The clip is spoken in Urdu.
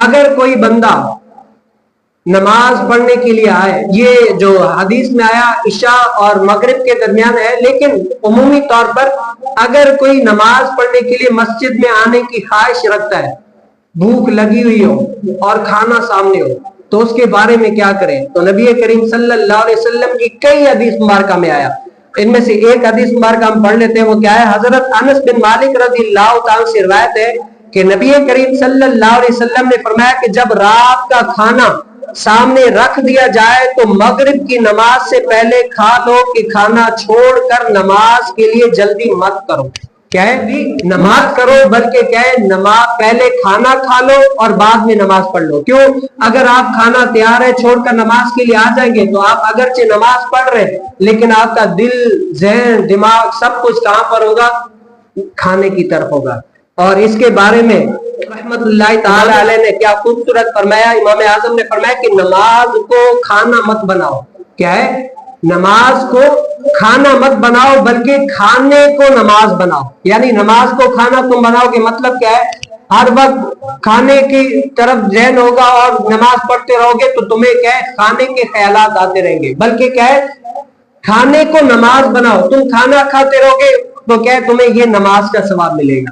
اگر کوئی بندہ نماز پڑھنے کے لیے آئے، یہ جو حدیث میں آیا عشاء اور مغرب کے درمیان ہے، لیکن عمومی طور پر اگر کوئی نماز پڑھنے کے لیے مسجد میں آنے کی خواہش رکھتا ہے، بھوک لگی ہوئی ہو اور کھانا سامنے ہو، تو اس کے بارے میں کیا کریں؟ تو نبی کریم صلی اللہ علیہ وسلم کی کئی حدیث مبارکہ میں آیا، ان میں سے ایک حدیث مبارکہ ہم پڑھ لیتے ہیں۔ وہ کیا ہے؟ حضرت انس بن مالک رضی اللہ تعالیٰ سے روایت ہے کہ نبی کریم صلی اللہ علیہ وسلم نے فرمایا کہ جب رات کا کھانا سامنے رکھ دیا جائے تو مغرب کی نماز سے پہلے کھا لو، کہ کھانا چھوڑ کر نماز کے لیے جلدی مت کرو۔ کیا ہے؟ نماز کرو، بلکہ کیا ہے؟ نماز پہلے کھانا کھا لو اور بعد میں نماز پڑھ لو۔ کیوں؟ اگر آپ کھانا تیار ہے چھوڑ کر نماز کے لیے آ جائیں گے تو آپ اگرچہ نماز پڑھ رہے ہیں، لیکن آپ کا دل، ذہن، دماغ سب کچھ کہاں پر ہوگا؟ کھانے کی طرف ہوگا۔ اور اس کے بارے میں رحمت اللہ تعالی علیہ نے کیا خوبصورت فرمایا، امام اعظم نے فرمایا کہ نماز کو کھانا مت بناؤ۔ کیا ہے؟ نماز کو کھانا مت بناؤ، بلکہ کھانے کو نماز بناؤ۔ یعنی نماز کو کھانا تم بناؤ کہ مطلب کیا ہے؟ ہر وقت کھانے کی طرف ذہن ہوگا اور نماز پڑھتے رہو گے تو تمہیں کیا ہے؟ کھانے کے خیالات آتے رہیں گے، بلکہ کیا ہے؟ کھانے کو نماز بناؤ۔ تم کھانا کھاتے رہو گے تو کیا ہے؟ تمہیں یہ نماز کا ثواب ملے گا۔